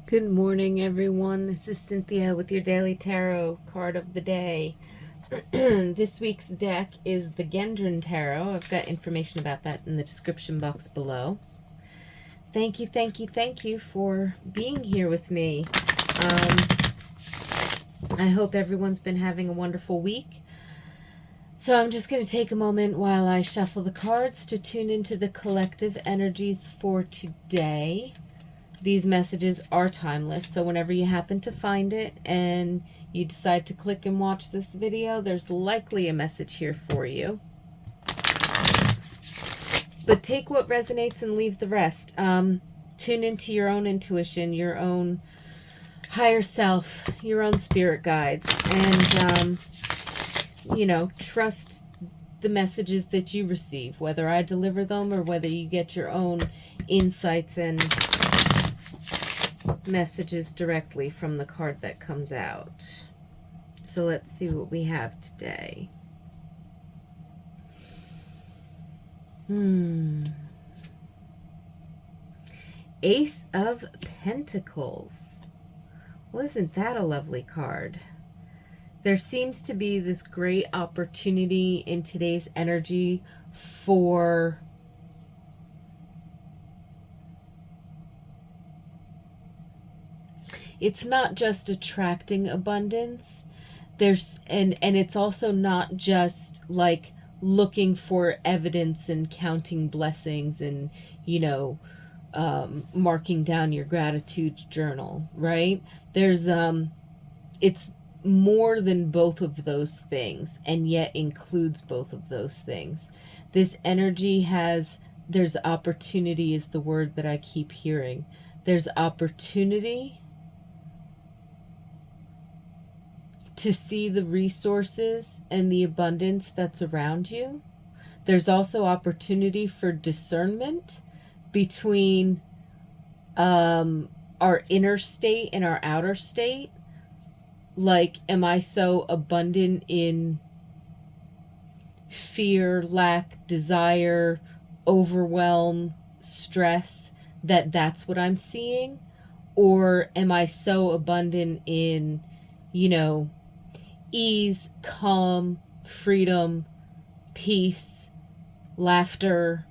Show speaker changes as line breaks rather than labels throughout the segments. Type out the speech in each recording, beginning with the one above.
Good morning, everyone. This is Cynthia with your daily tarot card of the day. This week's deck is the Gendron Tarot. I've got information about that in the description box below. Thank you for being here with me. I hope everyone's been having a wonderful week. So I'm just going to take a moment while I shuffle the cards to tune into the collective energies for today. These messages are timeless, so whenever you happen to find it and you decide to click and watch this video, there's likely a message here for you. But take what resonates and leave the rest. Tune into your own intuition, your own higher self, your own spirit guides, and, trust the messages that you receive, whether I deliver them or whether you get your own insights and messages directly from the card that comes out. So let's see what we have today. Ace of Pentacles. Well, isn't that a lovely card? There seems to be this great opportunity in today's energy for it's not just attracting abundance. And it's also not just like looking for evidence and counting blessings and, marking down your gratitude journal, right? It's more than both of those things, and yet includes both of those things. This energy there's opportunity is the word that I keep hearing. There's opportunity to see the resources and the abundance that's around you. There's also opportunity for discernment between our inner state and our outer state. Like, am I so abundant in fear, lack, desire, overwhelm, stress that that's what I'm seeing? Or am I so abundant in, ease, calm, freedom, peace, laughter,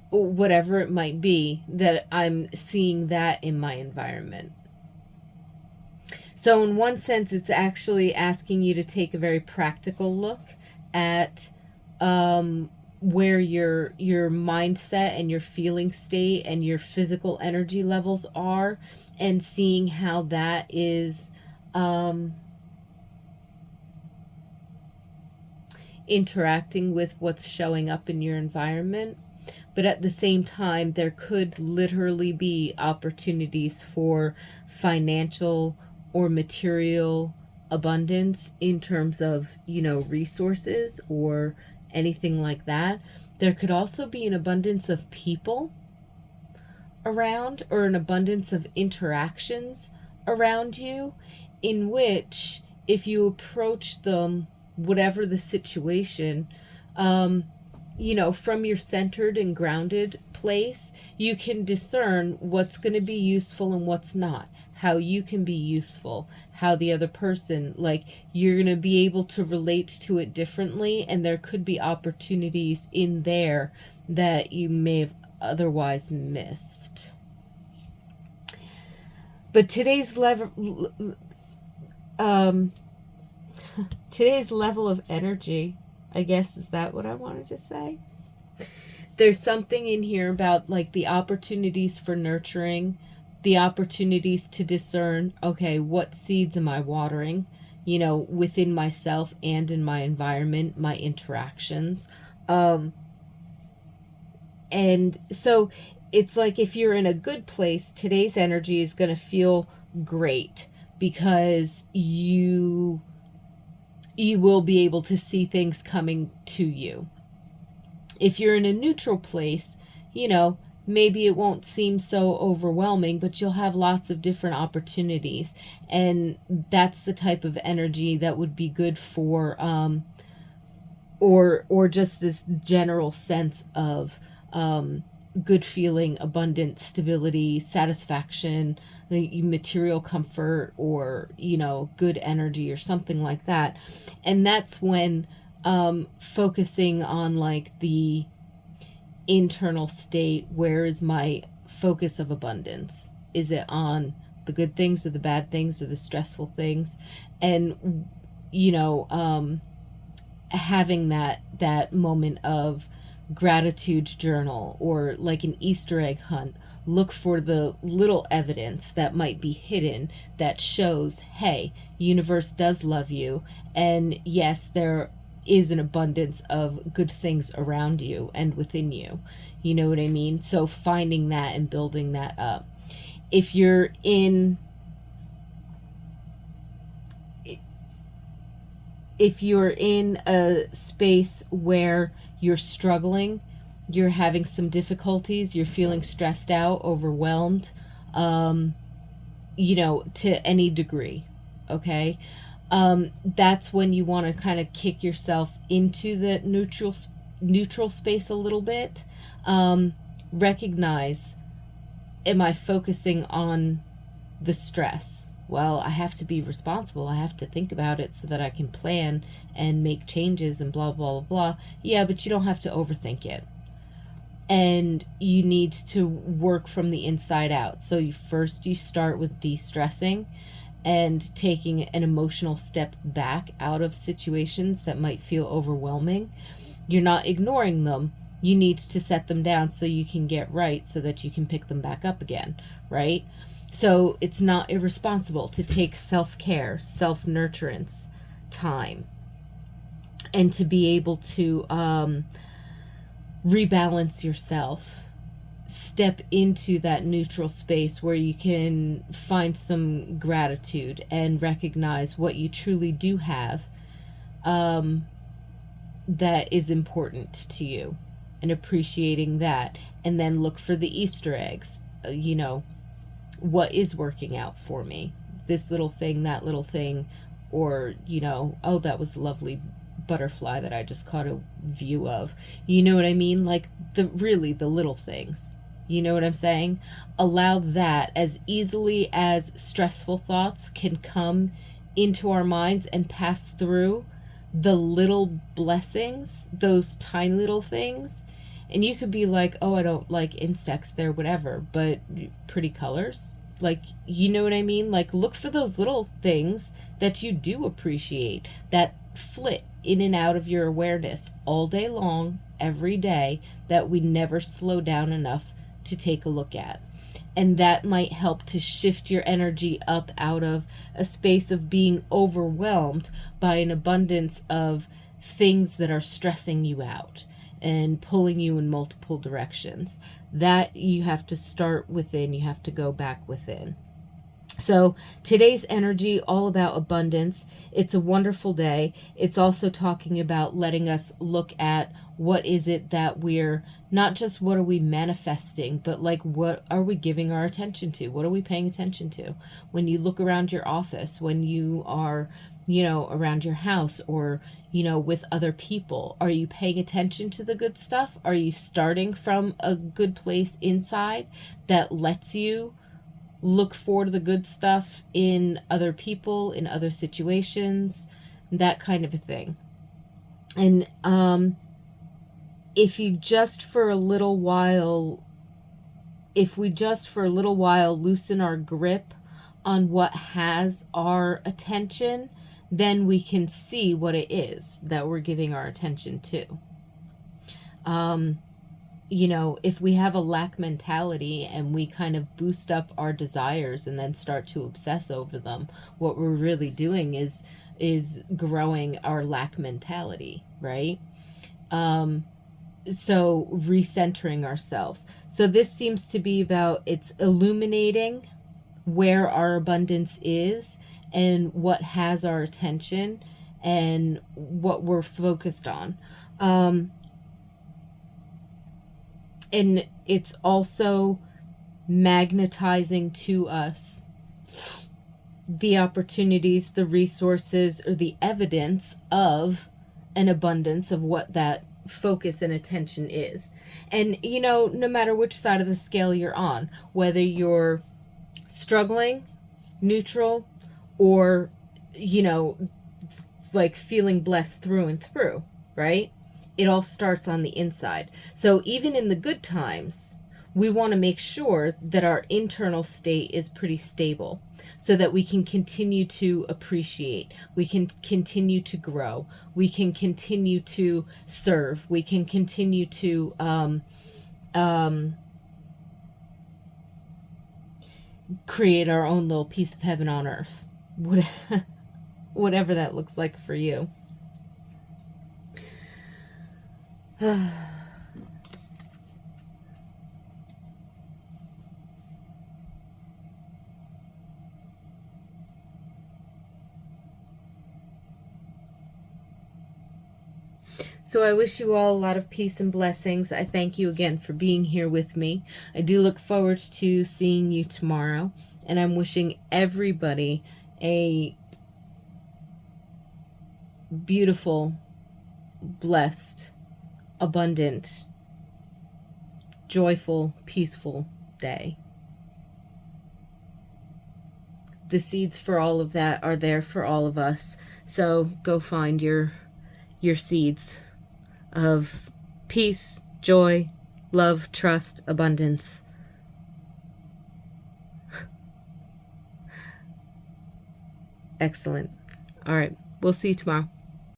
whatever it might be, that I'm seeing that in my environment? So in one sense, it's actually asking you to take a very practical look at where your mindset and your feeling state and your physical energy levels are, and seeing how that is interacting with what's showing up in your environment. But at the same time, there could literally be opportunities for financial or material abundance in terms of, resources or anything like that. There could also be an abundance of people around, or an abundance of interactions around you, in which if you approach them, whatever the situation, from your centered and grounded place, you can discern what's going to be useful and what's not, how you can be useful, how the other person, you're going to be able to relate to it differently, and there could be opportunities in there that you may have otherwise missed. But today's level of energy, I guess, is that what I wanted to say? There's something in here about the opportunities for nurturing, the opportunities to discern, okay, what seeds am I watering, within myself and in my environment, my interactions. And so it's like, if you're in a good place, today's energy is going to feel great, because you will be able to see things coming to you. If you're in a neutral place, maybe it won't seem so overwhelming, but you'll have lots of different opportunities. And that's the type of energy that would be good for, or just this general sense of good feeling, abundance, stability, satisfaction, the material comfort, or, good energy or something like that. And that's when focusing on like the internal state, where is my focus of abundance? Is it on the good things or the bad things or the stressful things? And, having that moment of gratitude journal, or like an Easter egg hunt. Look for the little evidence that might be hidden that shows, hey, universe does love you, and yes, there is an abundance of good things around you and within you. You know what I mean? So finding that and building that up. If you're in a space where you're struggling, you're having some difficulties, you're feeling stressed out, overwhelmed, to any degree, okay? That's when you want to kind of kick yourself into the neutral space a little bit. Recognize, am I focusing on the stress? Well, I have to be responsible. I have to think about it so that I can plan and make changes and blah, blah, blah, blah. Yeah, but you don't have to overthink it. And you need to work from the inside out. So you start with de-stressing and taking an emotional step back out of situations that might feel overwhelming. You're not ignoring them. You need to set them down so you can get right, so that you can pick them back up again, right? So it's not irresponsible to take self-care, self-nurturance time, and to be able to rebalance yourself, step into that neutral space where you can find some gratitude and recognize what you truly do have that is important to you, and appreciating that. And then look for the Easter eggs, what is working out for me, this little thing, that little thing, or oh, that was a lovely butterfly that I just caught a view of. You know what I mean? Like the little things. You know what I'm saying? Allow that, as easily as stressful thoughts can come into our minds and pass through, the little blessings, those tiny little things. And you could be like, oh, I don't like insects, they're whatever, but pretty colors. Like, you know what I mean? Like, look for those little things that you do appreciate, that flit in and out of your awareness all day long, every day, that we never slow down enough to take a look at. And that might help to shift your energy up out of a space of being overwhelmed by an abundance of things that are stressing you out and pulling you in multiple directions. That you have to start within. You have to go back within. So today's energy, all about abundance. It's a wonderful day. It's also talking about letting us look at what is it that we're, not just what are we manifesting, but like what are we giving our attention to? What are we paying attention to? When you look around your office, when you are, around your house, or, with other people, are you paying attention to the good stuff? Are you starting from a good place inside that lets you look for the good stuff in other people, in other situations, that kind of a thing? And if we just for a little while loosen our grip on what has our attention, then we can see what it is that we're giving our attention to. If we have a lack mentality and we kind of boost up our desires and then start to obsess over them, what we're really doing is growing our lack mentality, right? So recentering ourselves. So this seems to be about, it's illuminating where our abundance is and what has our attention and what we're focused on. And it's also magnetizing to us the opportunities, the resources, or the evidence of an abundance of what that focus and attention is. And, you know, no matter which side of the scale you're on, whether you're struggling, neutral, or, you know, like feeling blessed through and through, right? It all starts on the inside. So even in the good times, we want to make sure that our internal state is pretty stable so that we can continue to appreciate, we can continue to grow, we can continue to serve, we can continue to create our own little piece of heaven on earth, whatever that looks like for you. So I wish you all a lot of peace and blessings. I thank you again for being here with me. I do look forward to seeing you tomorrow. And I'm wishing everybody a beautiful, blessed, abundant, joyful, peaceful day. The seeds for all of that are there for all of us. So go find your seeds of peace, joy, love, trust, abundance. Excellent. All right. We'll see you tomorrow.